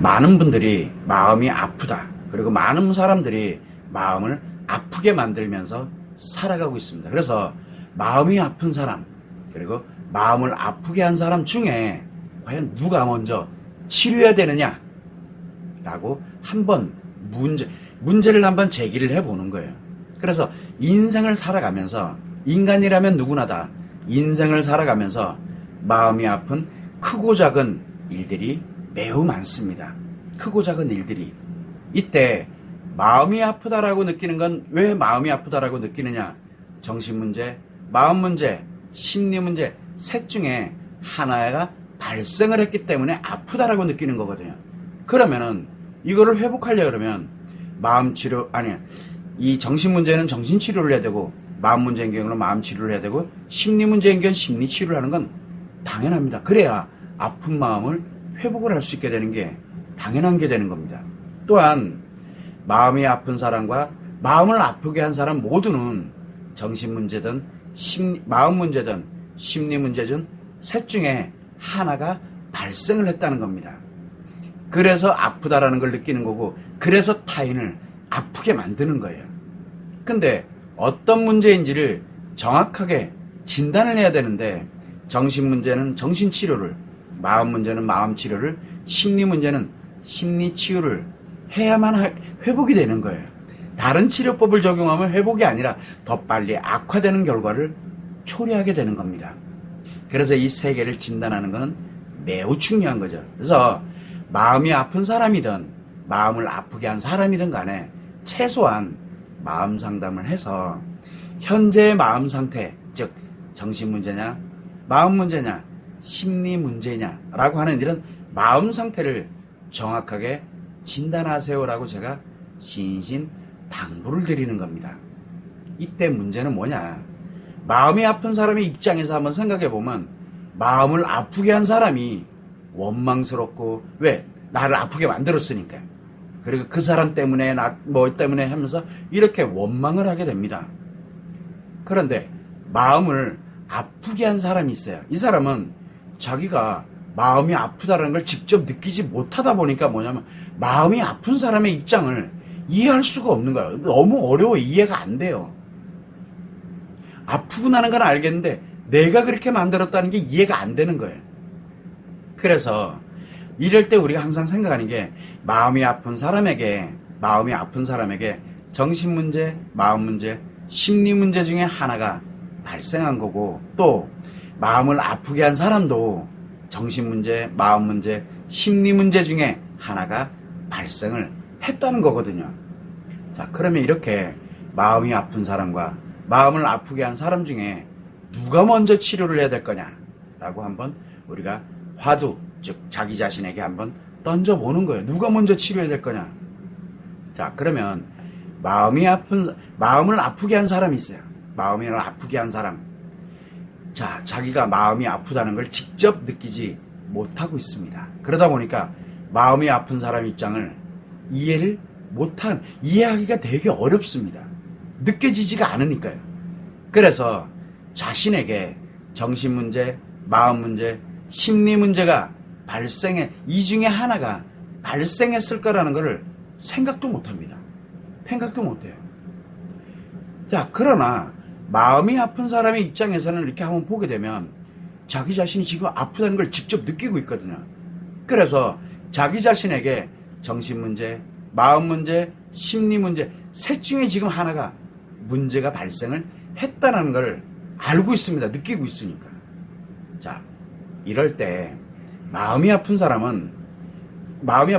많은 분들이 마음이 아프다. 그리고 많은 사람들이 마음을 아프게 만들면서 살아가고 있습니다. 그래서 마음이 아픈 사람, 그리고 마음을 아프게 한 사람 중에 과연 누가 먼저 치료해야 되느냐? 라고 한번 문제를 한번 제기를 해보는 거예요. 그래서 인생을 살아가면서, 인간이라면 누구나 다 인생을 살아가면서 마음이 아픈 크고 작은 일들이 매우 많습니다. 크고 작은 일들이. 이때 마음이 아프다라고 느끼는 건 왜 마음이 아프다라고 느끼느냐? 정신문제, 마음 문제, 심리 문제 셋 중에 하나가 발생을 했기 때문에 아프다라고 느끼는 거거든요. 그러면은 이거를 회복하려고 그러면 이 정신 문제는 정신 치료를 해야 되고, 마음 문제인 경우는 마음 치료를 해야 되고, 심리 문제인 경우는 심리 치료를 하는 건 당연합니다. 그래야 아픈 마음을 회복을 할 수 있게 되는 게 당연한 게 되는 겁니다. 또한 마음이 아픈 사람과 마음을 아프게 한 사람 모두는 정신 문제든 마음 문제든 심리 문제든 셋 중에 하나가 발생을 했다는 겁니다. 그래서 아프다라는 걸 느끼는 거고, 그래서 타인을 아프게 만드는 거예요. 근데 어떤 문제인지를 정확하게 진단을 해야 되는데, 정신 문제는 정신 치료를, 마음 문제는 마음 치료를, 심리 문제는 심리 치유를 해야만 회복이 되는 거예요. 다른 치료법을 적용하면 회복이 아니라 더 빨리 악화되는 결과를 초래하게 되는 겁니다. 그래서 이 세 개를 진단하는 것은 매우 중요한 거죠. 그래서 마음이 아픈 사람이든 마음을 아프게 한 사람이든 간에 최소한 마음 상담을 해서 현재의 마음 상태, 즉 정신 문제냐, 마음 문제냐, 심리 문제냐라고 하는 이런 마음 상태를 정확하게 진단하세요라고 제가 신신당부를 드리는 겁니다. 이때 문제는 뭐냐? 마음이 아픈 사람의 입장에서 한번 생각해 보면, 마음을 아프게 한 사람이 원망스럽고, 왜? 나를 아프게 만들었으니까. 그리고 그 사람 때문에, 뭐 때문에 하면서 이렇게 원망을 하게 됩니다. 그런데 마음을 아프게 한 사람이 있어요. 이 사람은 자기가 마음이 아프다는 걸 직접 느끼지 못하다 보니까 뭐냐면, 마음이 아픈 사람의 입장을 이해할 수가 없는 거예요. 너무 어려워. 이해가 안 돼요. 아프고 나는 건 알겠는데 내가 그렇게 만들었다는 게 이해가 안 되는 거예요. 그래서 이럴 때 우리가 항상 생각하는 게, 마음이 아픈 사람에게 정신 문제, 마음 문제, 심리 문제 중에 하나가 발생한 거고, 또 마음을 아프게 한 사람도 정신 문제, 마음 문제, 심리 문제 중에 하나가 발생을 했다는 거거든요. 자, 그러면 이렇게 마음이 아픈 사람과 마음을 아프게 한 사람 중에 누가 먼저 치료를 해야 될 거냐라고 한번 우리가 화두, 즉 자기 자신에게 한번 던져보는 거예요. 누가 먼저 치료해야 될 거냐. 자, 그러면 마음을 아프게 한 사람이 있어요. 마음을 아프게 한 사람. 자, 자기가 마음이 아프다는 걸 직접 느끼지 못하고 있습니다. 그러다 보니까 마음이 아픈 사람 입장을 이해하기가 되게 어렵습니다. 느껴지지가 않으니까요. 그래서 자신에게 정신 문제, 마음 문제, 심리 문제가 이 중에 하나가 발생했을 거라는 것을 생각도 못 합니다. 생각도 못 해요. 자, 그러나 마음이 아픈 사람의 입장에서는 이렇게 한번 보게 되면 자기 자신이 지금 아프다는 걸 직접 느끼고 있거든요. 그래서 자기 자신에게 정신 문제, 마음 문제, 심리 문제 셋 중에 지금 하나가 문제가 발생을 했다는 걸 알고 있습니다. 느끼고 있으니까. 자, 이럴 때 마음이 아픈 사람은 마음을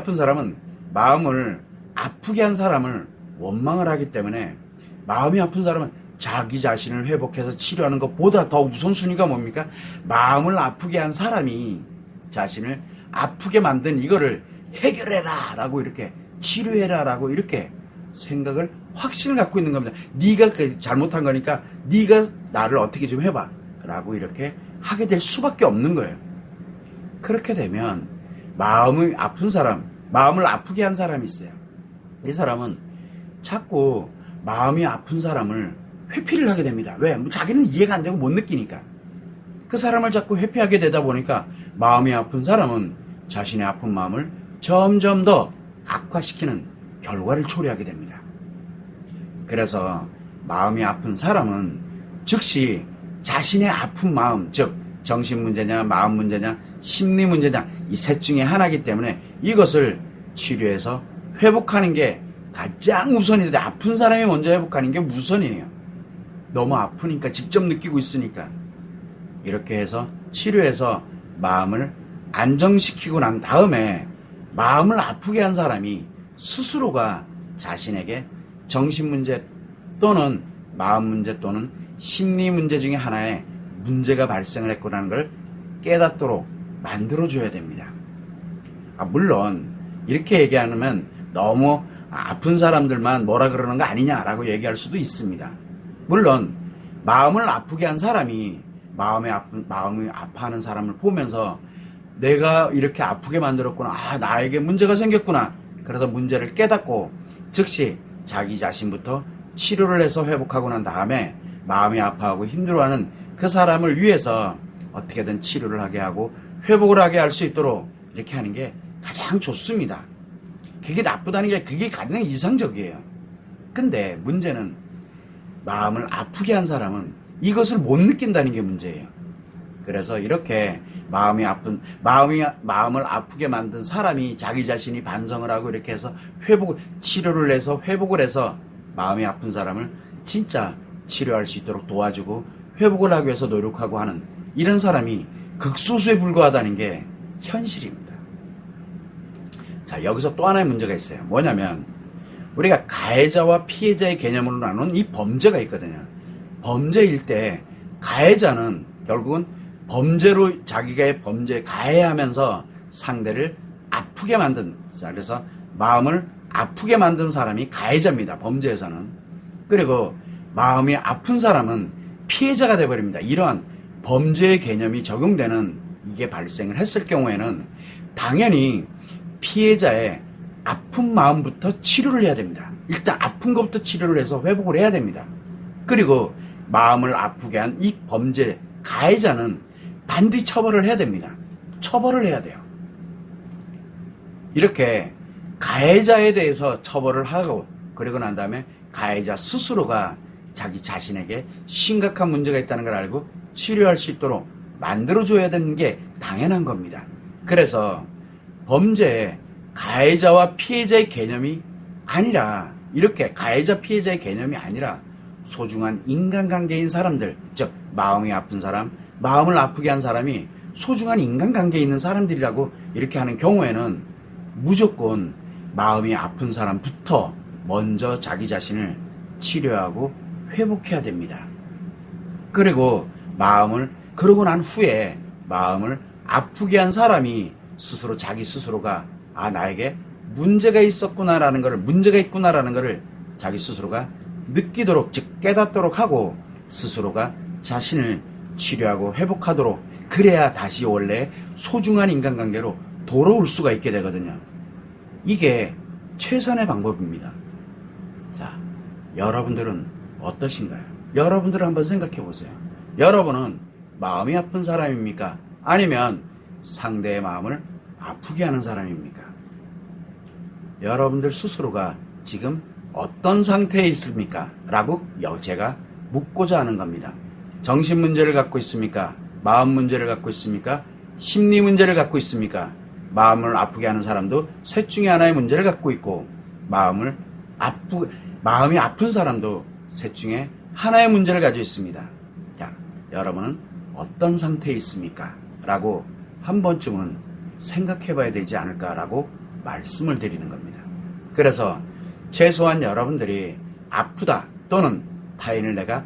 아프게 한 사람을 원망을 하기 때문에, 마음이 아픈 사람은 자기 자신을 회복해서 치료하는 것보다 더 우선순위가 뭡니까? 마음을 아프게 한 사람이 자신을 아프게 만든 이거를 해결해라 라고, 이렇게 치료해라 라고 이렇게 생각을, 확신을 갖고 있는 겁니다. 네가 잘못한 거니까 네가 나를 어떻게 좀 해봐 라고 이렇게 하게 될 수밖에 없는 거예요. 그렇게 되면 마음이 아픈 사람, 마음을 아프게 한 사람이 있어요. 이 사람은 자꾸 마음이 아픈 사람을 회피를 하게 됩니다. 왜? 자기는 이해가 안 되고 못 느끼니까. 그 사람을 자꾸 회피하게 되다 보니까 마음이 아픈 사람은 자신의 아픈 마음을 점점 더 악화시키는 결과를 초래하게 됩니다. 그래서 마음이 아픈 사람은 즉시 자신의 아픈 마음, 즉 정신 문제냐 마음 문제냐 심리 문제냐 이 셋 중에 하나이기 때문에 이것을 치료해서 회복하는 게 가장 우선인데, 아픈 사람이 먼저 회복하는 게 우선이에요. 너무 아프니까, 직접 느끼고 있으니까. 이렇게 해서 치료해서 마음을 안정시키고 난 다음에 마음을 아프게 한 사람이 스스로가 자신에게 정신문제 또는 마음 문제 또는 심리 문제 중에 하나에 문제가 발생을 했구나는 걸 깨닫도록 만들어줘야 됩니다. 물론 이렇게 얘기하면 너무 아픈 사람들만 뭐라 그러는 거 아니냐라고 얘기할 수도 있습니다. 물론 마음을 아프게 한 사람이 마음이 아파하는 사람을 보면서 내가 이렇게 아프게 만들었구나, 나에게 문제가 생겼구나, 그래서 문제를 깨닫고 즉시 자기 자신부터 치료를 해서 회복하고 난 다음에 마음이 아파하고 힘들어하는 그 사람을 위해서 어떻게든 치료를 하게 하고 회복을 하게 할 수 있도록 이렇게 하는 게 가장 좋습니다. 그게 나쁘다는 게, 그게 가장 이상적이에요. 근데 문제는 마음을 아프게 한 사람은 이것을 못 느낀다는 게 문제예요. 그래서 이렇게 마음을 아프게 만든 사람이 자기 자신이 반성을 하고 이렇게 해서 치료를 해서 회복을 해서 마음이 아픈 사람을 진짜 치료할 수 있도록 도와주고 회복을 하기 위해서 노력하고 하는 이런 사람이 극소수에 불과하다는 게 현실입니다. 자, 여기서 또 하나의 문제가 있어요. 뭐냐면 우리가 가해자와 피해자의 개념으로 나눈 이 범죄가 있거든요. 범죄일 때 가해자는 결국은 범죄로 자기가 가해하면서 상대를 아프게 만든, 그래서 마음을 아프게 만든 사람이 가해자입니다. 범죄에서는. 그리고 마음이 아픈 사람은 피해자가 되어버립니다. 이러한 범죄의 개념이 적용되는 이게 발생을 했을 경우에는 당연히 피해자의 아픈 마음부터 치료를 해야 됩니다. 일단 아픈 것부터 치료를 해서 회복을 해야 됩니다. 그리고 마음을 아프게 한 이 범죄 가해자는 반드시 처벌을 해야 됩니다. 처벌을 해야 돼요. 이렇게 가해자에 대해서 처벌을 하고, 그리고 난 다음에 가해자 스스로가 자기 자신에게 심각한 문제가 있다는 걸 알고 치료할 수 있도록 만들어줘야 되는 게 당연한 겁니다. 그래서 범죄에 가해자와 피해자의 개념이 아니라, 이렇게 가해자 피해자의 개념이 아니라 소중한 인간관계인 사람들, 즉 마음이 아픈 사람, 마음을 아프게 한 사람이 소중한 인간관계에 있는 사람들이라고 이렇게 하는 경우에는 무조건 마음이 아픈 사람부터 먼저 자기 자신을 치료하고 회복해야 됩니다. 그리고 그러고 난 후에 마음을 아프게 한 사람이 스스로 자기 스스로가 나에게 문제가 있구나라는 것을 자기 스스로가 느끼도록, 즉 깨닫도록 하고 스스로가 자신을 치료하고 회복하도록, 그래야 다시 원래 소중한 인간관계로 돌아올 수가 있게 되거든요. 이게 최선의 방법입니다. 자, 여러분들은 어떠신가요? 여러분들은 한번 생각해 보세요. 여러분은 마음이 아픈 사람입니까? 아니면 상대의 마음을 아프게 하는 사람입니까? 여러분들 스스로가 지금 어떤 상태에 있습니까? 라고 제가 묻고자 하는 겁니다. 정신 문제를 갖고 있습니까? 마음 문제를 갖고 있습니까? 심리 문제를 갖고 있습니까? 마음을 아프게 하는 사람도 셋 중에 하나의 문제를 갖고 있고, 마음이 아픈 사람도 셋 중에 하나의 문제를 가지고 있습니다. 자, 여러분은 어떤 상태에 있습니까? 라고 한 번쯤은 생각해 봐야 되지 않을까라고 말씀을 드리는 겁니다. 그래서 최소한 여러분들이 아프다 또는 타인을 내가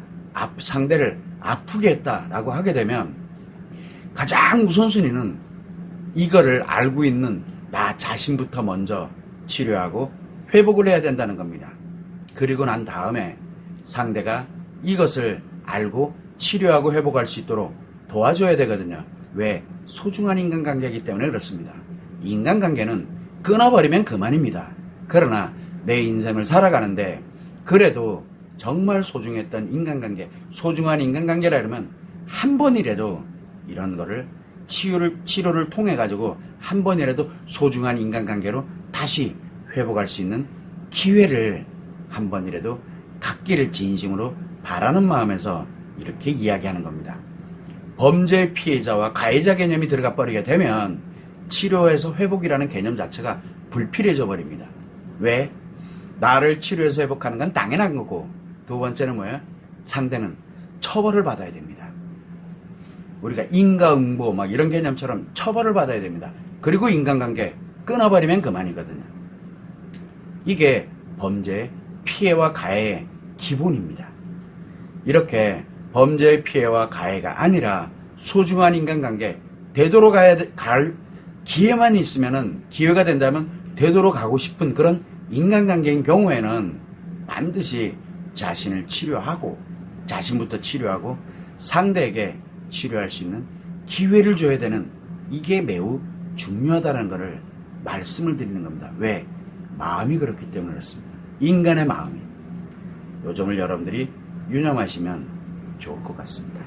상대를 아프게 했다라고 하게 되면 가장 우선순위는 이거를 알고 있는 나 자신부터 먼저 치료하고 회복을 해야 된다는 겁니다. 그리고 난 다음에 상대가 이것을 알고 치료하고 회복할 수 있도록 도와줘야 되거든요. 왜? 소중한 인간관계이기 때문에 그렇습니다. 인간관계는 끊어버리면 그만입니다. 그러나 내 인생을 살아가는데 그래도 정말 소중했던 인간관계, 소중한 인간관계라 그러면 한 번이라도 이런 거를 치료를 통해 가지고 한 번이라도 소중한 인간관계로 다시 회복할 수 있는 기회를 한 번이라도 갖기를 진심으로 바라는 마음에서 이렇게 이야기하는 겁니다. 범죄 피해자와 가해자 개념이 들어가 버리게 되면 치료에서 회복이라는 개념 자체가 불필요해져 버립니다. 왜? 나를 치료해서 회복하는 건 당연한 거고, 두 번째는 뭐예요? 상대는 처벌을 받아야 됩니다. 우리가 인과응보 막 이런 개념처럼 처벌을 받아야 됩니다. 그리고 인간관계 끊어버리면 그만이거든요. 이게 범죄의 피해와 가해의 기본입니다. 이렇게 범죄의 피해와 가해가 아니라 소중한 인간관계 되도록 갈 기회만 있으면은, 기회가 된다면 되도록 가고 싶은 그런 인간관계인 경우에는 반드시 자신을 치료하고, 자신부터 치료하고 상대에게 치료할 수 있는 기회를 줘야 되는, 이게 매우 중요하다는 것을 말씀을 드리는 겁니다. 왜? 마음이 그렇기 때문에 그렇습니다. 인간의 마음이. 요 점을 여러분들이 유념하시면 좋을 것 같습니다.